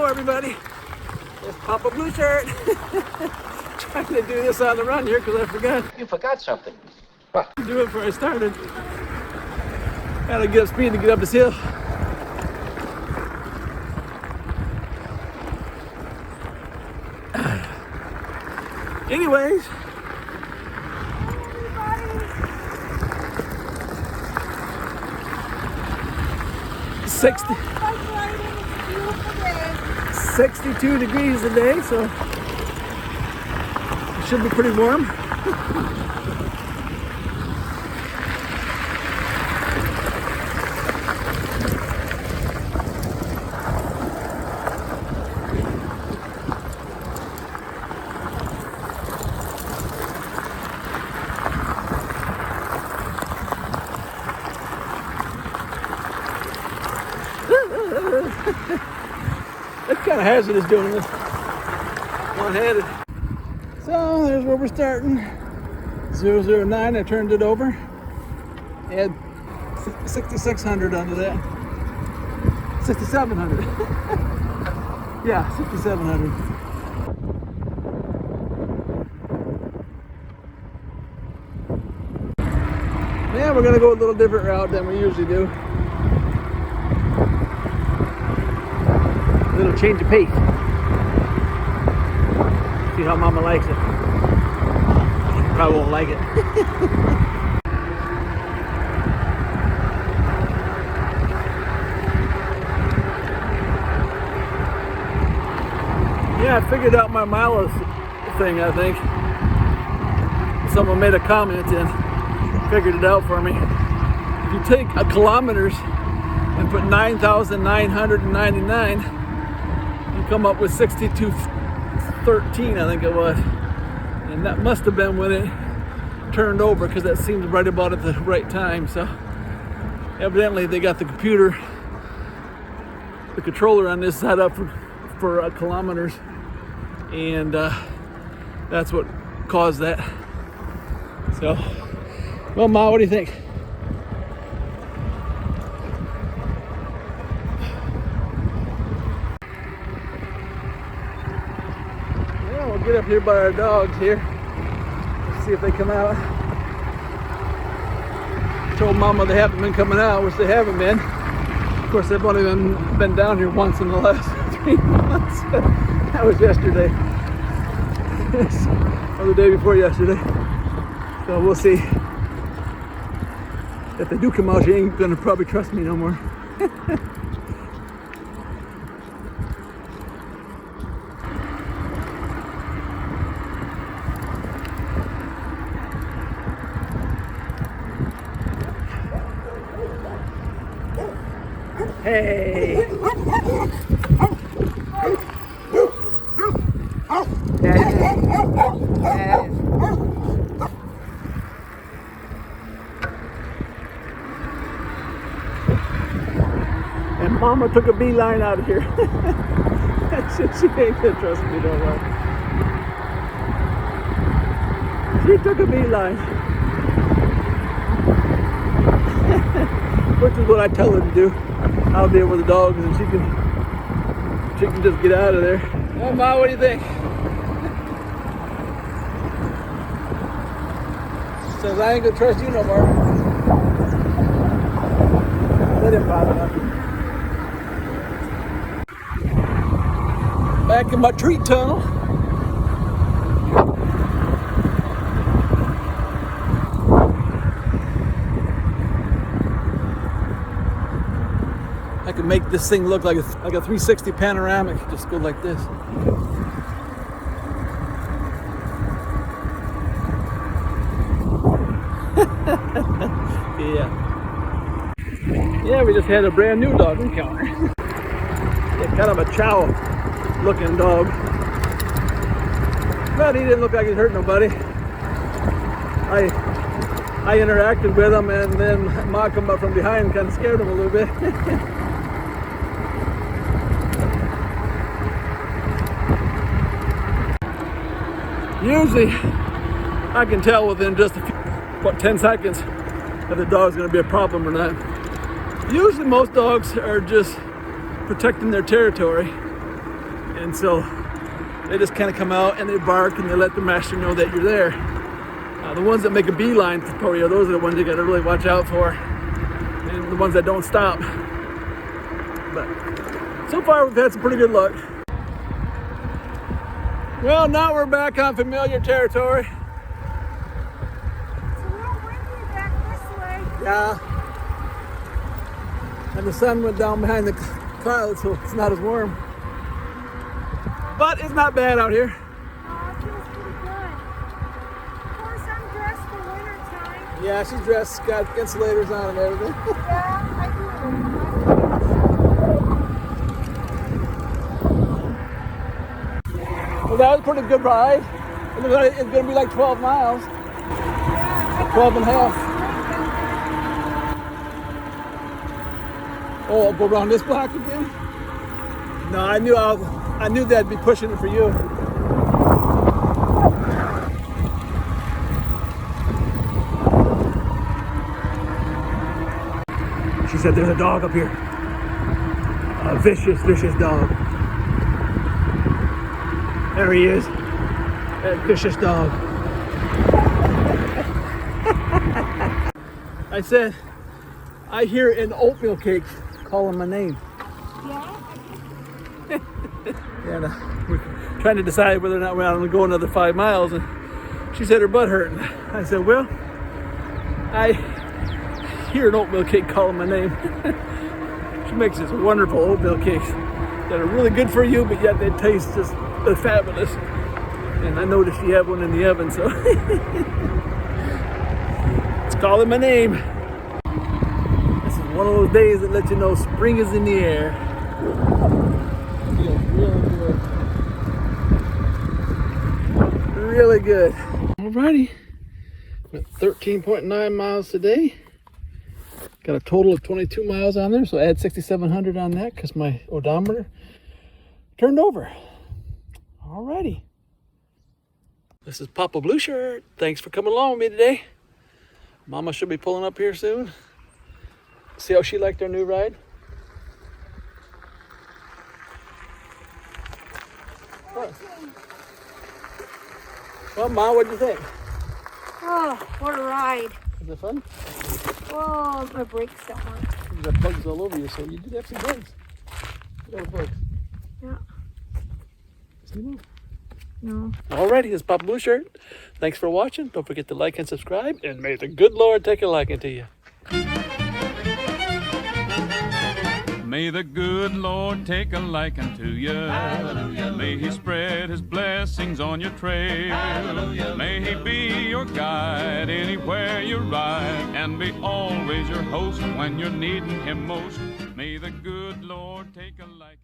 everybody. It's Papa Blue Shirt. Trying to do this on the run here because I forgot. You forgot something. What? Do it before I started. Had to get up speed to get up this hill. Anyways. 62 degrees today, so it should be pretty warm. It's kind of hazardous doing this one-handed. So there's where we're starting. 009, I turned it over. Add 6,600 onto that. 6,700. Yeah, 6,700. Yeah, we're gonna go a little different route than we usually do. Little change of pace. See how Mama likes it. Probably won't like it. Yeah, I figured out my mileage thing, I think. Someone made a comment and figured it out for me. If you take a kilometers and put 9,999, come up with 6213, I think it was, and that must have been when it turned over, because that seems right about at the right time. So evidently they got the controller on this set up for kilometers, and that's what caused that. So, well, Ma, what do you think? Get up here by our dogs here. Let's see if they come out. Told Mama they haven't been coming out, which they haven't been. Of course, they've only been down here once in the last 3 months. That was yesterday. Or the day before yesterday. So we'll see. If they do come out, she ain't gonna probably trust me no more. Hey! And Mama took a beeline out of here. She ain't gonna trust me no more. She took a beeline. Which is what I tell her to do. I'll deal with the dogs and she can just get out of there. Well, Ma, what do you think? Says I ain't gonna trust you no more. Let him bother nothing. Back in my tree tunnel. I can make this thing look like a 360 panoramic. Just go like this. Yeah, we just had a brand new dog encounter. Yeah, kind of a chow looking dog. But he didn't look like he'd hurt nobody. I interacted with him, and then Ma come up from behind and kind of scared him a little bit. Usually, I can tell within just 10 seconds if the dog's going to be a problem or not. Usually most dogs are just protecting their territory. And so they just kind of come out and they bark and they let the master know that you're there. The ones that make a beeline for you, those are the ones you got to really watch out for, and the ones that don't stop. But so far we've had some pretty good luck. Well, now we're back on familiar territory. It's a little windy back this way. Yeah. And the sun went down behind the clouds, so it's not as warm. But it's not bad out here. Oh, it feels pretty good. Of course, I'm dressed for winter time. Yeah, she's dressed, got insulators on and everything. Yeah, I do. Well, that was a pretty good ride. It's going to be like 12 miles. Yeah, 12 and a half. Oh, I'll go around this block again? No, I knew that'd be pushing it for you. She said there's a dog up here. A vicious, vicious dog. There he is. That vicious dog. I said, I hear an oatmeal cake calling my name. Yeah? And we're trying to decide whether or not we're going to go another 5 miles. And she said her butt hurt. And I said, well, I hear an oatmeal cake calling my name. She makes this wonderful oatmeal cakes that are really good for you, but yet they taste just fabulous. And I noticed she had one in the oven, so it's calling my name. This is one of those days that let you know spring is in the air. Feels really good. Really good. Alrighty. We're at 13.9 miles today. Got a total of 22 miles on there, so add 6,700 on that because my odometer turned over. Alrighty. This is Papa Blue Shirt. Thanks for coming along with me today. Mama should be pulling up here soon. See how she liked our new ride? What? Well, Mom, what'd you think? Oh, what a ride. Was it fun? Oh, my brakes don't work. You got bugs all over you, so you did have some bugs. What are bugs? Yeah. See them? No. Alrighty, this is Papa Blue Shirt. Thanks for watching. Don't forget to like and subscribe, and may the good Lord take a liking to you. May the good Lord take a liking to you. Hallelujah. May He spread His blessings on your trail. Hallelujah. May He be your guide anywhere you ride, and be always your host when you're needing Him most. May the good Lord take a liking.